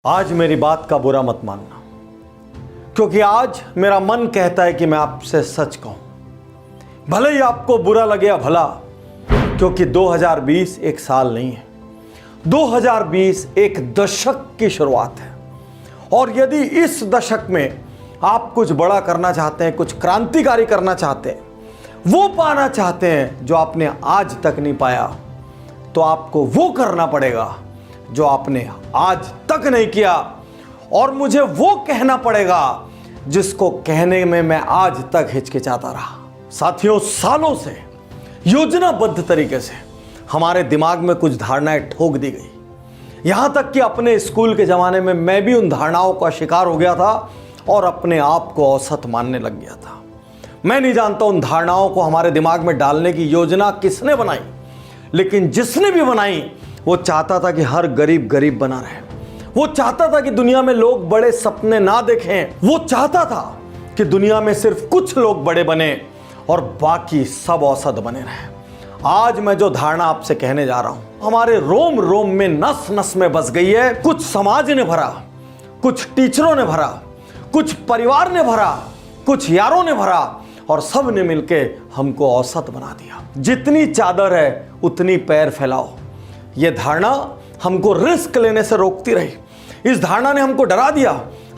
आज मेरी बात का बुरा मत मानना, क्योंकि आज मेरा मन कहता है कि मैं आपसे सच कहूं। भले ही आपको बुरा लगे या भला, क्योंकि 2020 एक साल नहीं है, 2020 एक दशक की शुरुआत है। और यदि इस दशक में आप कुछ बड़ा करना चाहते हैं, कुछ क्रांतिकारी करना चाहते हैं, वो पाना चाहते हैं जो आपने आज तक नहीं पाया, तो आपको वो करना पड़ेगा जो आपने आज तक नहीं किया। और मुझे वो कहना पड़ेगा जिसको कहने में मैं आज तक हिचकिचाता रहा। साथियों, सालों से योजनाबद्ध तरीके से हमारे दिमाग में कुछ धारणाएं ठोक दी गई। यहां तक कि अपने स्कूल के जमाने में मैं भी उन धारणाओं का शिकार हो गया था और अपने आप को औसत मानने लग गया था। मैं नहीं जानता उन धारणाओं को हमारे दिमाग में डालने की योजना किसने बनाई, लेकिन जिसने भी बनाई वो चाहता था कि हर गरीब गरीब बना रहे। वो चाहता था कि दुनिया में लोग बड़े सपने ना देखें। वो चाहता था कि दुनिया में सिर्फ कुछ लोग बड़े बने और बाकी सब औसत बने रहे। आज मैं जो धारणा आपसे कहने जा रहा हूं, हमारे रोम रोम में, नस नस में बस गई है। कुछ समाज ने भरा, कुछ टीचरों ने भरा, कुछ परिवार ने भरा, कुछ यारों ने भरा, और सब ने मिलके हमको औसत बना दिया। जितनी चादर है उतनी पैर फैलाओ, यह धारणा हमको रिस्क लेने से रोकती रही। इस धारणा ने हमको डरा दिया।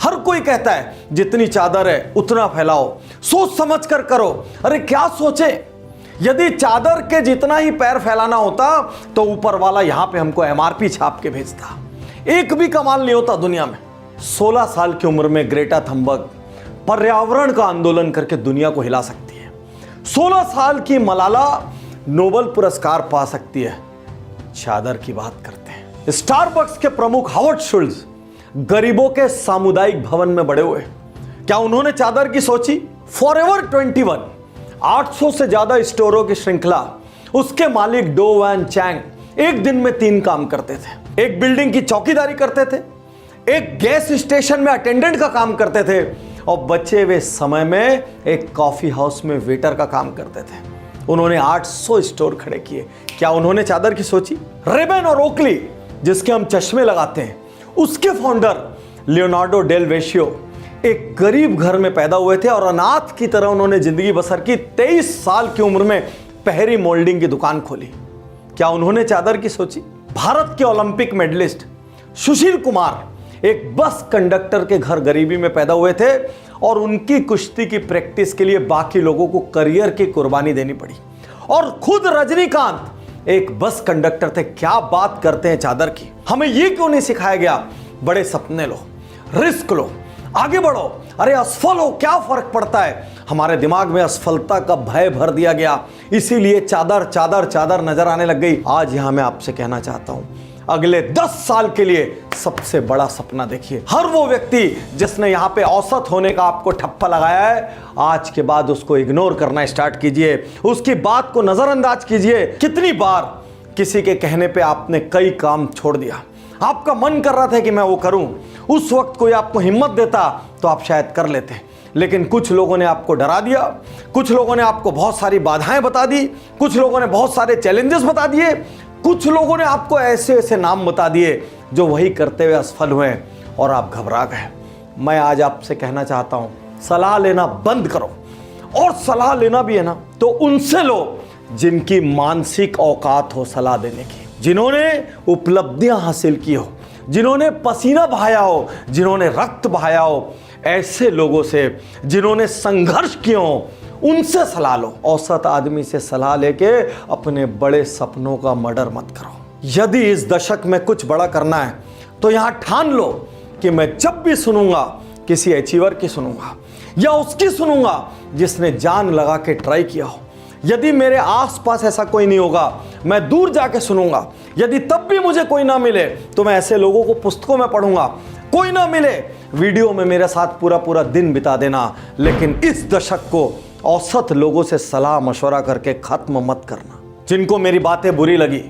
हर कोई कहता है जितनी चादर है उतना फैलाओ, सोच समझ कर करो। अरे क्या सोचे, यदि चादर के जितना ही पैर फैलाना होता तो ऊपर वाला यहां पे हमको एमआरपी छाप के भेजता। एक भी कमाल नहीं होता दुनिया में। 16 साल की उम्र में ग्रेटा थंबर्ग पर्यावरण का आंदोलन करके दुनिया को हिला सकती है। 16 साल की मलाला नोबेल पुरस्कार पा सकती है। चादर की बात करते हैं। स्टारबक्स के प्रमुख हावर्ड शुल्ट्ज गरीबों के सामुदायिक भवन में बड़े हुए। क्या उन्होंने चादर की सोची? फॉरएवर 21 800 से ज्यादा स्टोरों की श्रृंखला, उसके मालिक डो वैन चैंग एक दिन में 3 काम करते थे। एक बिल्डिंग की चौकीदारी करते थे, एक गैस स्टेशन में अटेंडेंट का काम करते थे, और बचे हुए समय में एक कॉफी हाउस में वेटर का काम करते थे। उन्होंने 800 स्टोर खड़े किए। क्या उन्होंने चादर की सोची? रेबन और ओकली, जिसके हम चश्मे लगाते हैं, उसके फाउंडर लियोनार्डो डेल वेशियो एक गरीब घर में पैदा हुए थे और अनाथ की तरह उन्होंने जिंदगी बसर की। 23 साल की उम्र में पहरी मोल्डिंग की दुकान खोली। क्या उन्होंने चादर की सोची? भारत के ओलंपिक मेडलिस्ट सुशील कुमार एक बस कंडक्टर के घर गरीबी में पैदा हुए थे और उनकी कुश्ती की प्रैक्टिस के लिए बाकी लोगों को करियर की कुर्बानी देनी पड़ी। और खुद रजनीकांत एक बस कंडक्टर थे। क्या बात करते हैं चादर की। हमें यह क्यों नहीं सिखाया गया, बड़े सपने लो, रिस्क लो, आगे बढ़ो, अरे असफल हो क्या फर्क पड़ता है। हमारे दिमाग में असफलता का भय भर दिया गया, इसीलिए चादर चादर चादर नजर आने लग गई। आज यहां मैं आपसे कहना चाहता हूं, अगले 10 साल के लिए सबसे बड़ा सपना देखिए। हर वो व्यक्ति जिसने यहां पे औसत होने का आपको ठप्पा लगाया है, आज के बाद उसको इग्नोर करना स्टार्ट कीजिए, उसकी बात को नजरअंदाज कीजिए। कितनी बार किसी के कहने पे आपने कई काम छोड़ दिया, आपका मन कर रहा था कि मैं वो करूं, उस वक्त कोई आपको हिम्मत देता तो आप शायद कर लेते, लेकिन कुछ लोगों ने आपको डरा दिया, कुछ लोगों ने आपको बहुत सारी बाधाएं बता दी, कुछ लोगों ने बहुत सारे चैलेंजेस बता दिए, कुछ लोगों ने आपको ऐसे ऐसे नाम बता दिए जो वही करते हुए असफल हुए और आप घबरा गए। मैं आज आपसे कहना चाहता हूं, सलाह लेना बंद करो, और सलाह लेना भी है ना तो उनसे लो जिनकी मानसिक औकात हो सलाह देने की, जिन्होंने उपलब्धियां हासिल की हो, जिन्होंने पसीना बहाया हो, जिन्होंने रक्त बहाया हो। ऐसे लोगों से जिन्होंने संघर्ष किए हो, उनसे सलाह लो। औसत आदमी से सलाह लेके अपने बड़े सपनों का मर्डर मत करो। यदि इस दशक में कुछ बड़ा करना है तो यहां ठान लो कि मैं जब भी सुनूंगा किसी अचीवर की सुनूंगा, या उसकी सुनूंगा जिसने जान लगा के ट्राई किया हो। यदि मेरे आसपास ऐसा कोई नहीं होगा, मैं दूर जाके सुनूंगा। यदि तब भी मुझे कोई ना मिले तो मैं ऐसे लोगों को पुस्तकों में पढ़ूंगा। कोई ना मिले, वीडियो में मेरे साथ पूरा पूरा दिन बिता देना, लेकिन इस दशक को औसत लोगों से सलाह मशवरा करके खत्म मत करना। जिनको मेरी बातें बुरी लगी,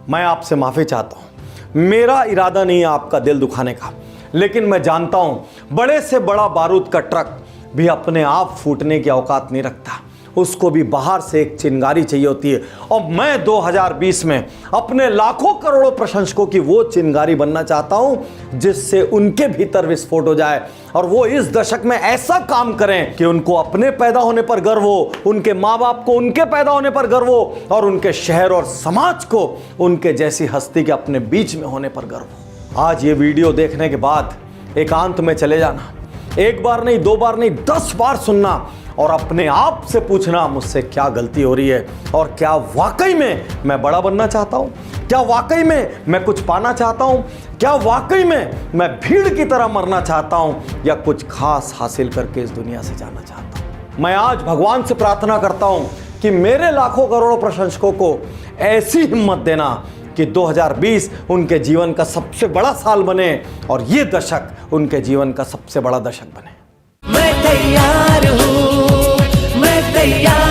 मैं आपसे माफी चाहता हूं। मेरा इरादा नहीं है आपका दिल दुखाने का, लेकिन मैं जानता हूं बड़े से बड़ा बारूद का ट्रक भी अपने आप फूटने की औकात नहीं रखता। उसको भी बाहर से एक चिंगारी चाहिए होती है। और मैं 2020 में अपने लाखों करोड़ों प्रशंसकों की वो चिंगारी बनना चाहता हूं जिससे उनके भीतर विस्फोट हो जाए और वो इस दशक में ऐसा काम करें कि उनको अपने पैदा होने पर गर्व हो, उनके माँ बाप को उनके पैदा होने पर गर्व हो और उनके शहर और समाज को उनके जैसी हस्ती के अपने बीच में होने पर गर्व हो। आज ये वीडियो देखने के बाद एकांत में चले जाना, एक बार नहीं, 2 बार नहीं, 10 बार सुनना और अपने आप से पूछना मुझसे क्या गलती हो रही है और क्या वाकई में मैं बड़ा बनना चाहता हूं, क्या वाकई में मैं कुछ पाना चाहता हूं, क्या वाकई में मैं भीड़ की तरह मरना चाहता हूं या कुछ खास हासिल करके इस दुनिया से जाना चाहता हूं। मैं आज भगवान से प्रार्थना करता हूं कि मेरे लाखों करोड़ों प्रशंसकों को ऐसी हिम्मत देना कि 2020 उनके जीवन का सबसे बड़ा साल बने और ये दशक उनके जीवन का सबसे बड़ा दशक बने। मैं तैयार हूँ, मैं तैयार